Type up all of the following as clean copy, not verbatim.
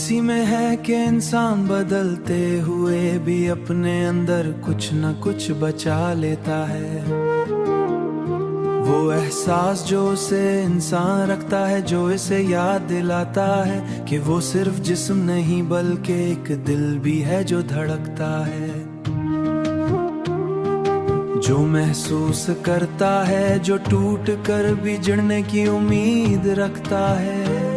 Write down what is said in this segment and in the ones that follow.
इसी में है कि इंसान बदलते हुए भी अपने अंदर कुछ न कुछ बचा लेता है। वो एहसास जो उसे इंसान रखता है, जो इसे याद दिलाता है कि वो सिर्फ जिस्म नहीं बल्कि एक दिल भी है जो धड़कता है, जो महसूस करता है, जो टूट कर भी जुड़ने की उम्मीद रखता है।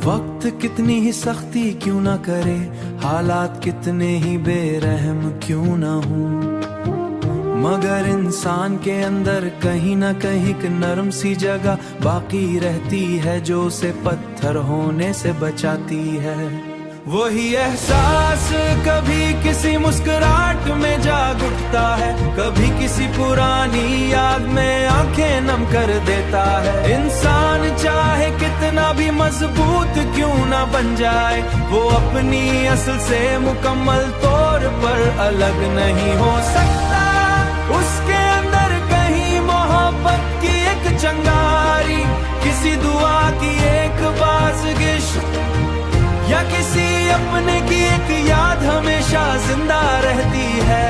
वक्त कितनी ही सख्ती क्यों ना करे, हालात कितने ही बेरहम क्यों ना हो, मगर इंसान के अंदर कहीं ना कहीं एक नरम सी जगह बाकी रहती है जो उसे पत्थर होने से बचाती है। वही एहसास कभी किसी मुस्कुराहट में जाग उठता है, कभी किसी पुरानी याद में आंखें नम कर देता है। इंसान चाहे कितना भी मजबूत क्यों ना बन जाए, वो अपनी असल से मुकम्मल तौर पर अलग नहीं हो सकता। उसके अंदर कहीं मोहब्बत की एक चिंगारी, किसी दुआ की एक बाज़गिश, या किसी अपने की एक याद हमेशा जिंदा रहती है।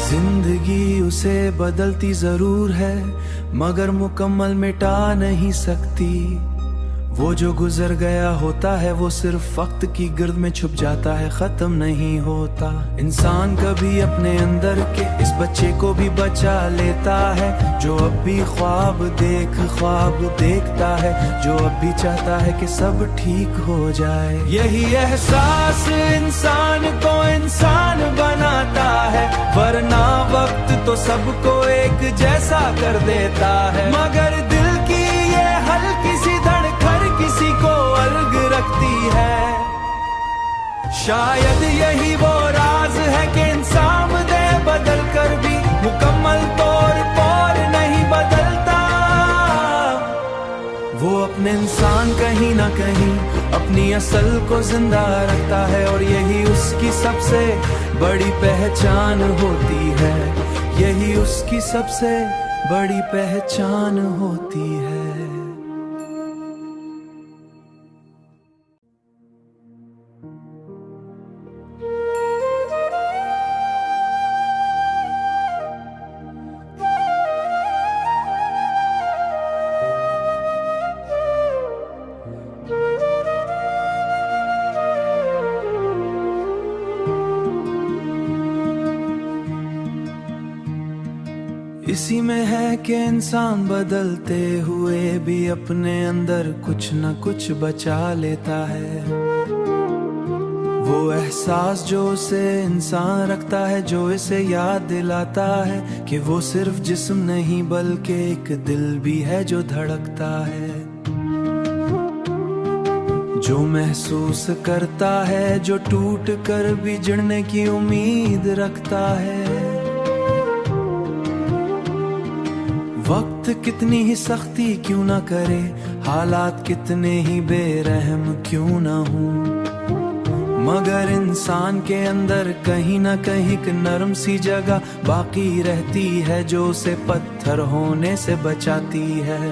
जिंदगी उसे बदलती जरूर है, मगर मुकम्मल मिटा नहीं सकती। वो जो गुजर गया होता है वो सिर्फ वक्त की गिर्द में छुप जाता है, खत्म नहीं होता। इंसान कभी अपने अंदर के इस बच्चे को भी बचा लेता है, जो अब भी ख्वाब देखता है, जो अब भी चाहता है कि सब ठीक हो जाए। यही एहसास इंसान को इंसान बनाता है, वरना वक्त तो सबको एक जैसा कर देता है। मगर दिल की ये हल्की सी धड़कन किसी को अलग रखती है। शायद यही वो राज है कि इंसान दे बदल कर भी मुकम्मल तौर पर नहीं बदलता। वो अपने इंसान कहीं ना कहीं अपनी असल को जिंदा रखता है, और यही उसकी सबसे बड़ी पहचान होती है। यही उसकी सबसे बड़ी पहचान होती है। इसी में है कि इंसान बदलते हुए भी अपने अंदर कुछ न कुछ बचा लेता है। वो एहसास जो उसे इंसान रखता है, जो इसे याद दिलाता है कि वो सिर्फ जिस्म नहीं बल्कि एक दिल भी है जो धड़कता है, जो महसूस करता है, जो टूट कर भी जुड़ने की उम्मीद रखता है। वक्त कितनी ही सख्ती क्यों ना करे, हालात कितने ही बेरहम क्यों ना हो, मगर इंसान के अंदर कहीं ना कहीं एक नरम सी जगह बाकी रहती है जो उसे पत्थर होने से बचाती है।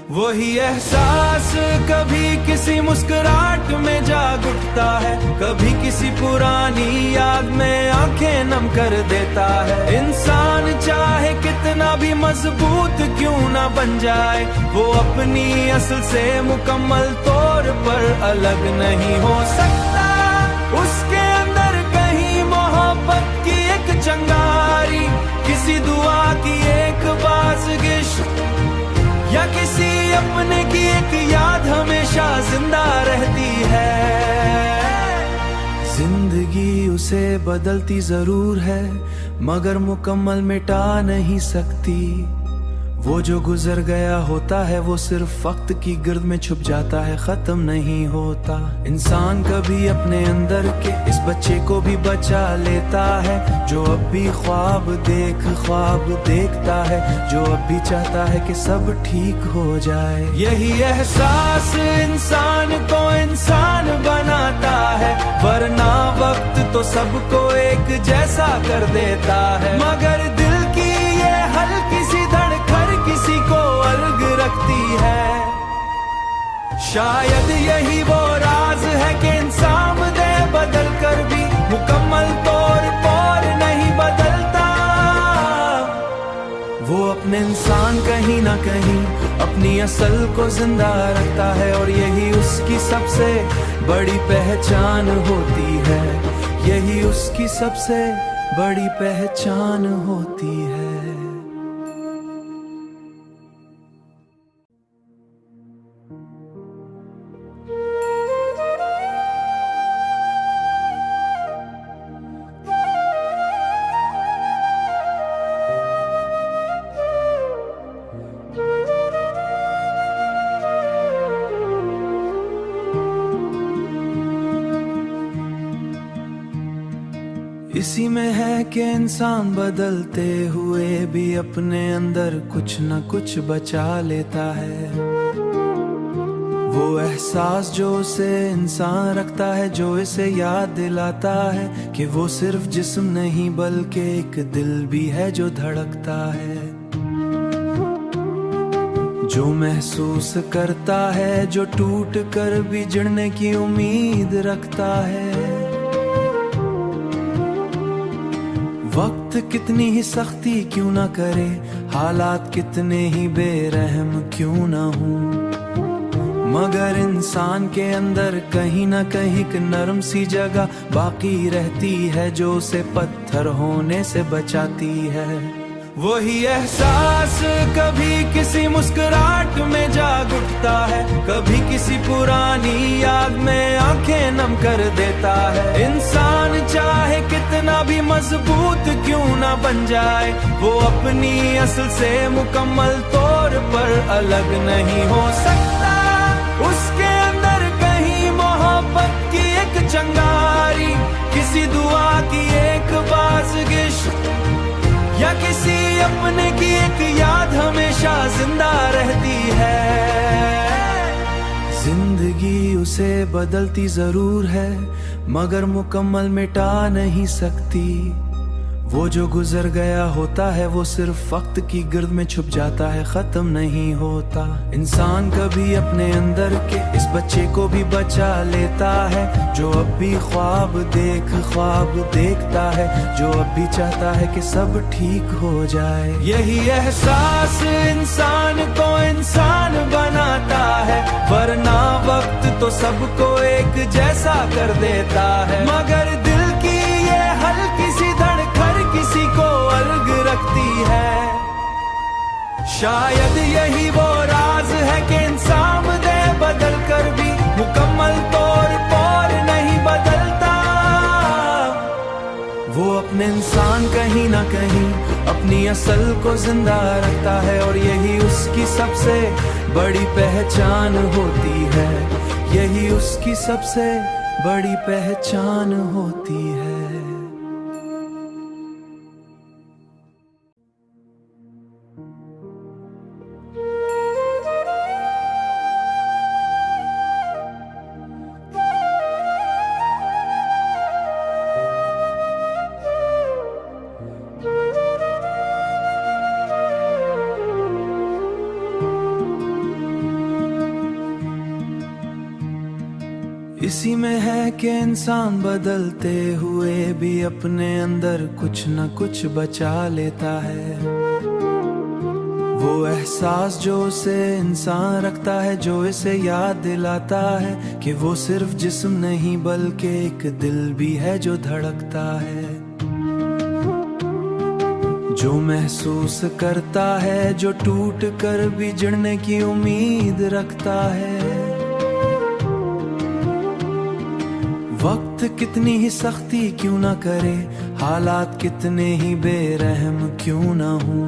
वही एहसास कभी किसी मुस्कुराहट में जाग उठता है, कभी किसी पुरानी याद में आंखें नम कर देता है। इंसान चाहे कितना भी मजबूत क्यों ना बन जाए, वो अपनी असल से मुकम्मल तौर पर अलग नहीं हो सकता। उसके अंदर कहीं मोहब्बत की एक चिंगारी, किसी दुआ की एक बाज़गिश, या किसी अपने की एक याद हमेशा जिंदा रहती है। जिंदगी उसे बदलती जरूर है, मगर मुकम्मल मिटा नहीं सकती। वो जो गुजर गया होता है वो सिर्फ वक्त की गिर्द में छुप जाता है, खत्म नहीं होता। इंसान कभी अपने अंदर के इस बच्चे को भी बचा लेता है, जो अब भी ख्वाब देखता है, जो अब भी चाहता है कि सब ठीक हो जाए। यही एहसास इंसान को इंसान बनाता है, वरना वक्त तो सबको एक जैसा कर देता है। मगर दिल की ये हल्की सी धड़कन किसी को अलग रखती है। शायद यही वो राज है कि इंसान दे बदल कर भी मुकम्मल तौर पर नहीं बदलता। वो अपने इंसान कहीं ना कहीं अपनी असल को जिंदा रखता है और यही उसकी सबसे बड़ी पहचान होती है। यही उसकी सबसे बड़ी पहचान होती है। इसी में है कि इंसान बदलते हुए भी अपने अंदर कुछ न कुछ बचा लेता है। वो एहसास जो उसे इंसान रखता है, जो इसे याद दिलाता है कि वो सिर्फ जिस्म नहीं बल्कि एक दिल भी है जो धड़कता है, जो महसूस करता है, जो टूट कर भी जुड़ने की उम्मीद रखता है। वक्त कितनी ही सख्ती क्यों ना करे, हालात कितने ही बेरहम क्यों ना हो, मगर इंसान के अंदर कहीं ना कहीं एक नरम सी जगह बाकी रहती है जो उसे पत्थर होने से बचाती है। वही एहसास कभी किसी मुस्कुराहट में जाग उठता है, कभी किसी पुरानी याद में आंखें नम कर देता है। इंसान चाहे कितना भी मजबूत क्यों ना बन जाए, वो अपनी असल से मुकम्मल तौर पर अलग नहीं हो सकता। उसके अंदर कहीं मोहब्बत की एक चिंगारी, किसी दुआ की एक बाज़गिश या किसी अपने की एक याद हमेशा जिंदा रहती है। जिंदगी उसे बदलती जरूर है मगर मुकम्मल मिटा नहीं सकती। वो जो गुजर गया होता है वो सिर्फ वक्त की गिर्द में छुप जाता है, खत्म नहीं होता। इंसान कभी अपने अंदर के इस बच्चे को भी बचा लेता है, जो अब भी ख्वाब देखता है, जो अब भी चाहता है कि सब ठीक हो जाए। यही एहसास इंसान को इंसान बनाता है, वरना वक्त तो सबको एक जैसा कर देता है। मगर दिल की ये हल्की सी धड़कन किसी को अलग रखती है। शायद यही वो राज है कि इंसान दे बदल कर भी मुकम्मल तौर पर नहीं बदलता। वो अपने इंसान कहीं ना कहीं अपनी असल को जिंदा रखता है और यही उसकी सबसे बड़ी पहचान होती है। यही उसकी सबसे बड़ी पहचान होती है। इसी में है कि इंसान बदलते हुए भी अपने अंदर कुछ न कुछ बचा लेता है। वो एहसास जो उसे इंसान रखता है, जो इसे याद दिलाता है कि वो सिर्फ जिस्म नहीं बल्कि एक दिल भी है जो धड़कता है, जो महसूस करता है, जो टूट कर भी जुड़ने की उम्मीद रखता है। वक्त कितनी ही सख्ती क्यों ना करे, हालात कितने ही बेरहम क्यों ना हो,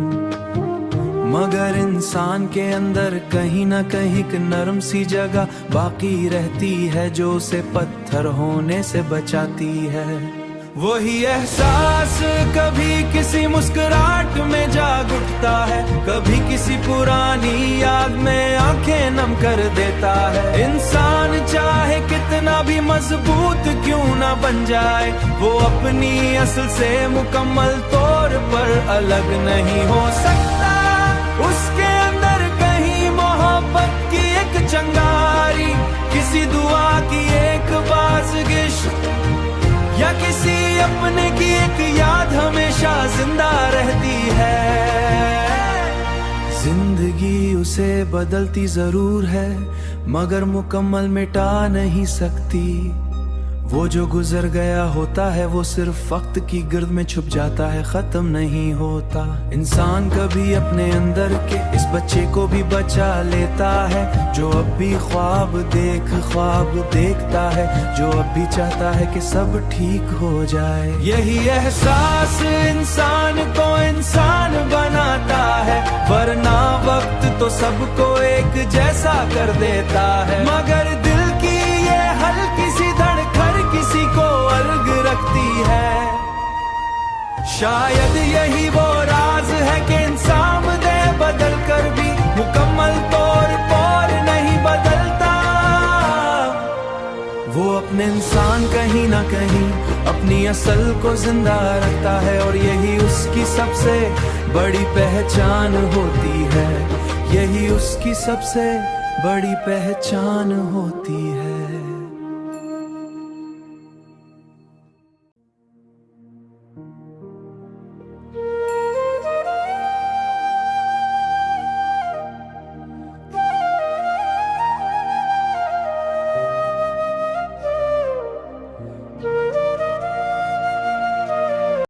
मगर इंसान के अंदर कहीं ना कहीं एक नरम सी जगह बाकी रहती है जो उसे पत्थर होने से बचाती है। वही एहसास कभी किसी मुस्कुराहट में जाग उठता है, कभी किसी पुरानी याद में आंखें नम कर देता है। इंसान चाहे कितना भी मजबूत क्यों ना बन जाए, वो अपनी असल से मुकम्मल तौर पर अलग नहीं हो सकता। उसके अंदर कहीं मोहब्बत की एक चिंगारी, किसी दुआ की एक बाज़गिश या किसी अपने की एक याद हमेशा जिंदा रहती है। जिंदगी उसे बदलती जरूर है मगर मुकम्मल मिटा नहीं सकती। वो जो गुजर गया होता है वो सिर्फ वक्त की गिर्द में छुप जाता है, खत्म नहीं होता। इंसान कभी अपने अंदर के इस बच्चे को भी बचा लेता है जो अब भी ख्वाब देखता है, जो अब भी चाहता है कि सब ठीक हो जाए। यही एहसास इंसान को इंसान बनाता है, वरना वक्त तो सबको एक जैसा कर देता है। मगर दिल की ये हल्की सी धड़कन किसी को अलग रखती है। शायद यही वो राज है कि इंसान दे बदल कर भी मुकम्मल तौर पर नहीं बदलता। वो अपने इंसान कहीं ना कहीं अपनी असल को जिंदा रखता है और यही उसकी सबसे बड़ी पहचान होती है। यही उसकी सबसे बड़ी पहचान होती है।